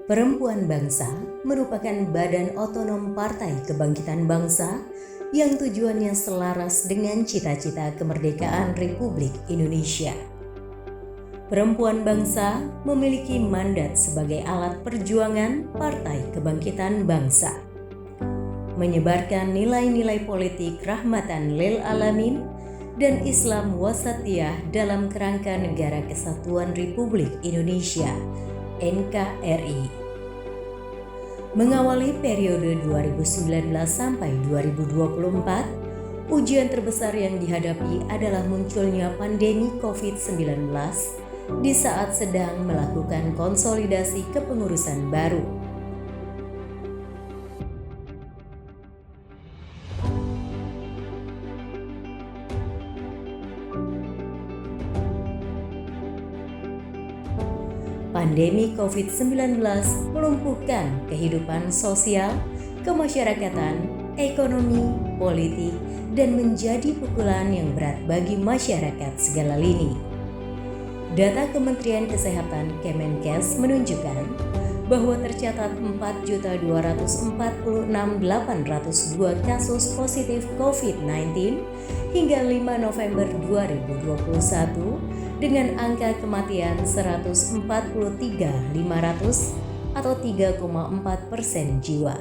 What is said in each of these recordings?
Perempuan Bangsa merupakan badan otonom Partai Kebangkitan Bangsa yang tujuannya selaras dengan cita-cita kemerdekaan Republik Indonesia. Perempuan Bangsa memiliki mandat sebagai alat perjuangan Partai Kebangkitan Bangsa, menyebarkan nilai-nilai politik rahmatan lil alamin dan Islam wasatiyah dalam kerangka Negara Kesatuan Republik Indonesia NKRI. Mengawali periode 2019 sampai 2024, ujian terbesar yang dihadapi adalah munculnya pandemi COVID-19 di saat sedang melakukan konsolidasi kepengurusan baru. Pandemi COVID-19 melumpuhkan kehidupan sosial, kemasyarakatan, ekonomi, politik, dan menjadi pukulan yang berat bagi masyarakat segala lini. Data Kementerian Kesehatan Kemenkes menunjukkan bahwa tercatat 4.246.802 kasus positif COVID-19 hingga 5 November 2021 dengan angka kematian 143.500 atau 3,4% jiwa.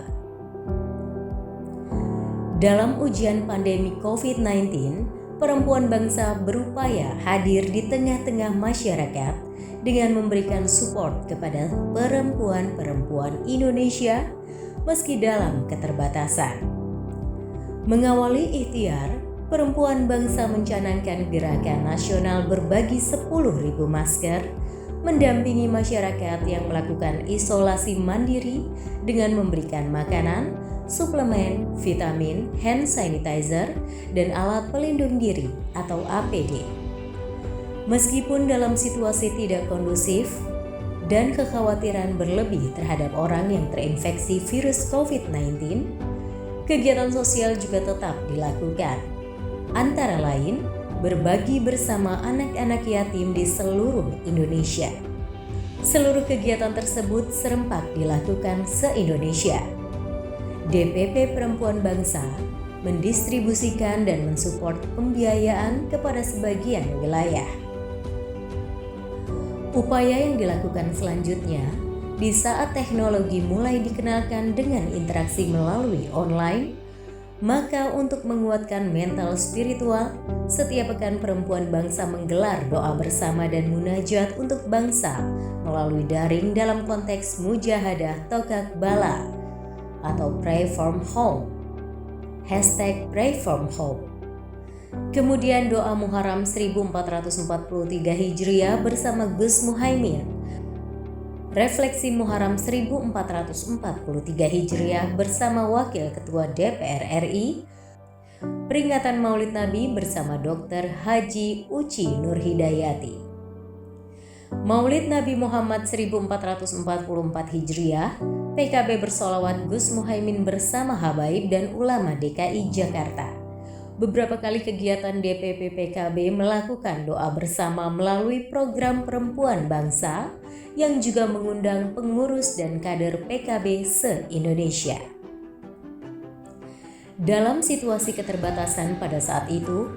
Dalam ujian pandemi COVID-19, perempuan bangsa berupaya hadir di tengah-tengah masyarakat dengan memberikan support kepada perempuan-perempuan Indonesia meski dalam keterbatasan. Mengawali ikhtiar, perempuan bangsa mencanangkan gerakan nasional berbagi 10.000 masker, mendampingi masyarakat yang melakukan isolasi mandiri dengan memberikan makanan, suplemen, vitamin, hand sanitizer, dan alat pelindung diri atau APD. Meskipun dalam situasi tidak kondusif dan kekhawatiran berlebih terhadap orang yang terinfeksi virus COVID-19, kegiatan sosial juga tetap dilakukan. Antara lain, berbagi bersama anak-anak yatim di seluruh Indonesia. Seluruh kegiatan tersebut serempak dilakukan se-Indonesia. DPP Perempuan Bangsa mendistribusikan dan mensupport pembiayaan kepada sebagian wilayah. Upaya yang dilakukan selanjutnya, di saat teknologi mulai dikenalkan dengan interaksi melalui online, maka untuk menguatkan mental spiritual, setiap pekan perempuan bangsa menggelar doa bersama dan munajat untuk bangsa melalui daring dalam konteks mujahadah tokak bala atau pray from home, #PrayFromHome. Kemudian doa Muharram 1443 Hijriah bersama Gus Muhaimin, refleksi Muharram 1443 Hijriah bersama Wakil Ketua DPR RI, peringatan Maulid Nabi bersama Dr. Haji Uci Nurhidayati. Maulid Nabi Muhammad 1444 Hijriah, PKB bersolawat Gus Muhaimin bersama habaib dan ulama DKI Jakarta. Beberapa kali kegiatan DPP PKB melakukan doa bersama melalui program Perempuan Bangsa yang juga mengundang pengurus dan kader PKB se-Indonesia. Dalam situasi keterbatasan pada saat itu,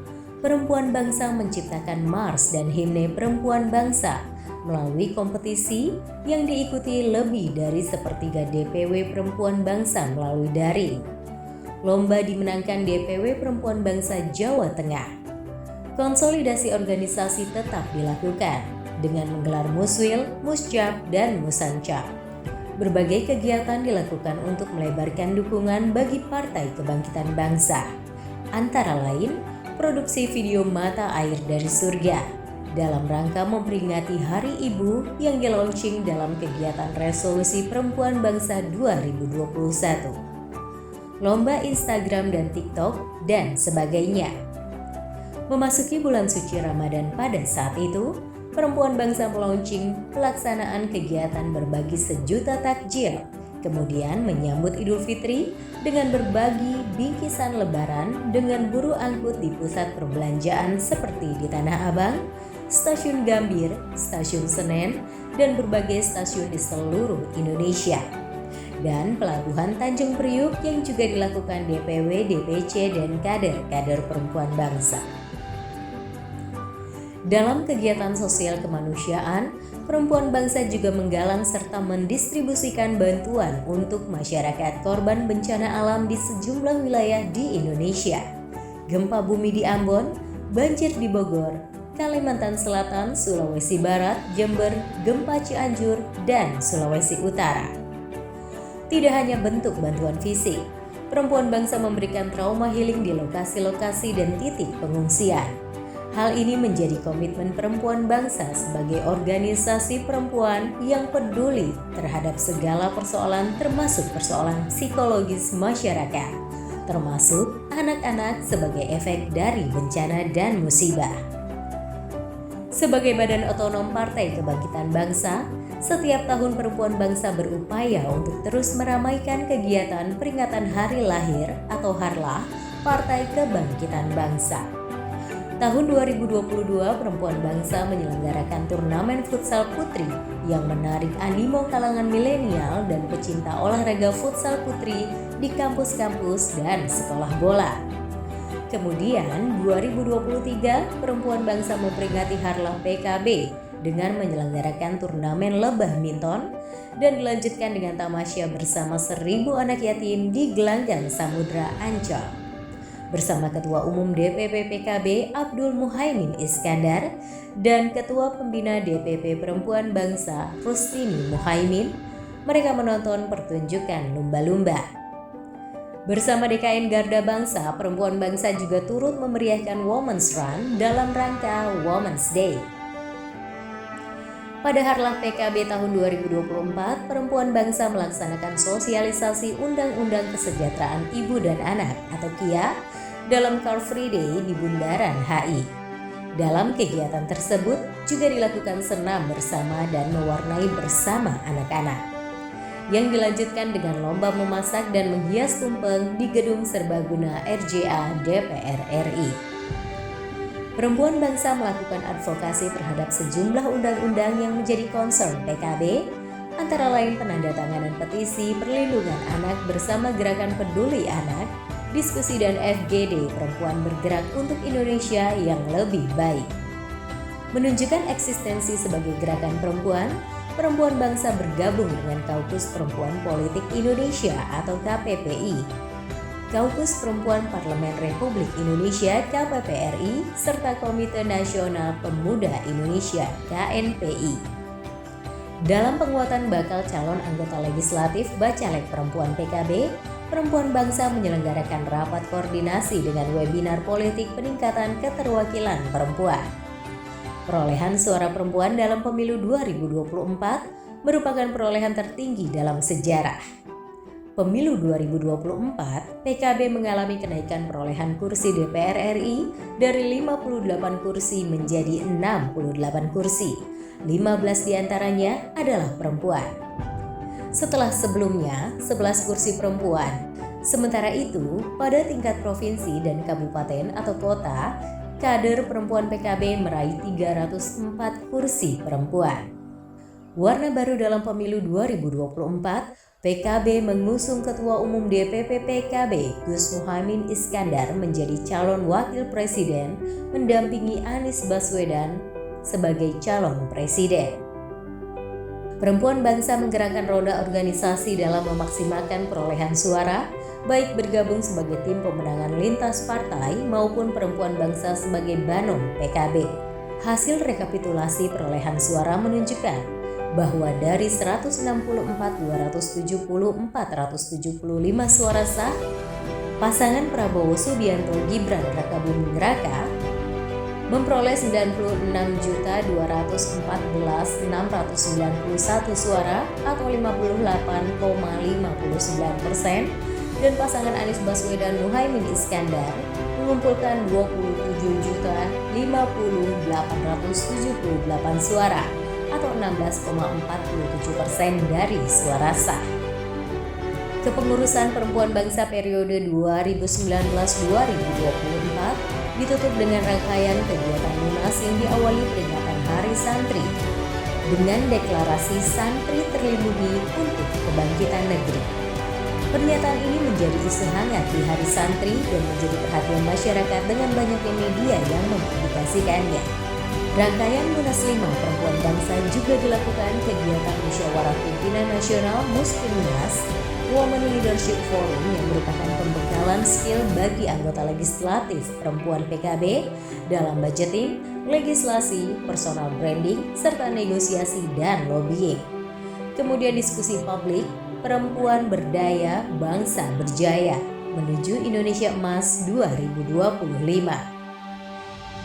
Perempuan Bangsa menciptakan Mars dan Himne Perempuan Bangsa melalui kompetisi yang diikuti lebih dari sepertiga DPW Perempuan Bangsa melalui daring. Lomba dimenangkan DPW Perempuan Bangsa Jawa Tengah. Konsolidasi organisasi tetap dilakukan dengan menggelar muswil, musjab, dan musancap. Berbagai kegiatan dilakukan untuk melebarkan dukungan bagi Partai Kebangkitan Bangsa. Antara lain, produksi video Mata Air dari Surga dalam rangka memperingati Hari Ibu yang di-launching dalam kegiatan Resolusi Perempuan Bangsa 2021. Lomba Instagram dan TikTok, dan sebagainya. Memasuki bulan suci Ramadan pada saat itu, Perempuan Bangsa melaunching pelaksanaan kegiatan berbagi 1 juta takjil, kemudian menyambut Idul Fitri dengan berbagi bingkisan lebaran dengan buruh angkut di pusat perbelanjaan seperti di Tanah Abang, Stasiun Gambir, Stasiun Senen, dan berbagai stasiun di seluruh Indonesia. Dan Pelabuhan Tanjung Priuk yang juga dilakukan DPW, DPC, dan kader-kader perempuan bangsa. Dalam kegiatan sosial kemanusiaan, perempuan bangsa juga menggalang serta mendistribusikan bantuan untuk masyarakat korban bencana alam di sejumlah wilayah di Indonesia. Gempa bumi di Ambon, banjir di Bogor, Kalimantan Selatan, Sulawesi Barat, Jember, gempa Cianjur, dan Sulawesi Utara. Tidak hanya bentuk bantuan fisik, perempuan bangsa memberikan trauma healing di lokasi-lokasi dan titik pengungsian. Hal ini menjadi komitmen perempuan bangsa sebagai organisasi perempuan yang peduli terhadap segala persoalan termasuk persoalan psikologis masyarakat, termasuk anak-anak sebagai efek dari bencana dan musibah. Sebagai badan otonom Partai Kebangkitan Bangsa, setiap tahun perempuan bangsa berupaya untuk terus meramaikan kegiatan peringatan hari lahir atau Harlah Partai Kebangkitan Bangsa. Tahun 2022, perempuan bangsa menyelenggarakan turnamen futsal putri yang menarik animo kalangan milenial dan pecinta olahraga futsal putri di kampus-kampus dan sekolah bola. Kemudian, 2023, perempuan bangsa memperingati Harlah PKB dengan menyelenggarakan turnamen lebah minton dan dilanjutkan dengan tamasya bersama 1.000 anak yatim di Gelanggang Samudra Ancol. Bersama Ketua Umum DPP PKB Abdul Muhaimin Iskandar dan Ketua Pembina DPP Perempuan Bangsa Rustini Muhaimin, mereka menonton pertunjukan lumba-lumba. Bersama DKN Garda Bangsa, perempuan bangsa juga turut memeriahkan Women's Run dalam rangka Women's Day. Pada Harlah PKB tahun 2024, perempuan bangsa melaksanakan sosialisasi Undang-Undang Kesejahteraan Ibu dan Anak atau KIA dalam Car Free Day di Bundaran HI. Dalam kegiatan tersebut juga dilakukan senam bersama dan mewarnai bersama anak-anak, yang dilanjutkan dengan lomba memasak dan menghias tumpeng di Gedung Serbaguna RJA DPR RI. Perempuan bangsa melakukan advokasi terhadap sejumlah undang-undang yang menjadi concern PKB, antara lain penandatanganan petisi perlindungan anak bersama Gerakan Peduli Anak, diskusi dan FGD Perempuan Bergerak untuk Indonesia yang Lebih Baik. Menunjukkan eksistensi sebagai gerakan perempuan, perempuan bangsa bergabung dengan Kaukus Perempuan Politik Indonesia atau KPPI, Kaukus Perempuan Parlemen Republik Indonesia KPPRI, serta Komite Nasional Pemuda Indonesia KNPI. Dalam penguatan bakal calon anggota legislatif Bacalek Perempuan PKB, perempuan bangsa menyelenggarakan rapat koordinasi dengan webinar politik peningkatan keterwakilan perempuan. Perolehan suara perempuan dalam pemilu 2024 merupakan perolehan tertinggi dalam sejarah. Pemilu 2024, PKB mengalami kenaikan perolehan kursi DPR RI dari 58 kursi menjadi 68 kursi. 15 diantaranya adalah perempuan. Setelah sebelumnya 11 kursi perempuan. Sementara itu, pada tingkat provinsi dan kabupaten atau kota, kader perempuan PKB meraih 304 kursi perempuan. Warna baru dalam pemilu 2024, PKB mengusung Ketua Umum DPP PKB Gus Muhaimin Iskandar menjadi calon wakil presiden mendampingi Anies Baswedan sebagai calon presiden. Perempuan bangsa menggerakkan roda organisasi dalam memaksimalkan perolehan suara, baik bergabung sebagai tim pemenangan lintas partai maupun perempuan bangsa sebagai Banom PKB. Hasil rekapitulasi perolehan suara menunjukkan bahwa dari 164.270.475 suara sah, pasangan Prabowo Subianto Gibran Rakabuming Raka memperoleh 96.214.691 suara atau 58,59%, dan pasangan Anies Baswedan Muhaimin Iskandar mengumpulkan 27.050.878 suara atau 16,47% dari suara sah. Kepengurusan perempuan bangsa periode 2019-2024 ditutup dengan rangkaian kegiatan Munas yang diawali peringatan Hari Santri. dengan deklarasi santri terlindungi untuk kebangkitan negeri. Pernyataan ini menjadi isu hangat di Hari Santri dan menjadi perhatian masyarakat dengan banyaknya media yang mempublikasikannya. Rangkaian Munas 5 Perempuan Bangsa juga dilakukan kegiatan Musyawarah Pimpinan Nasional Muslimas Women Leadership Forum yang merupakan pembekalan skill bagi anggota legislatif perempuan PKB dalam budgeting, legislasi, personal branding, serta negosiasi dan lobbying. Kemudian diskusi publik, Perempuan Berdaya Bangsa Berjaya menuju Indonesia Emas 2025.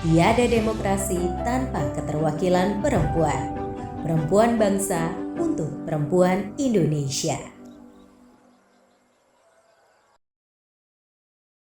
Tiada demokrasi tanpa keterwakilan perempuan. Perempuan bangsa untuk perempuan Indonesia.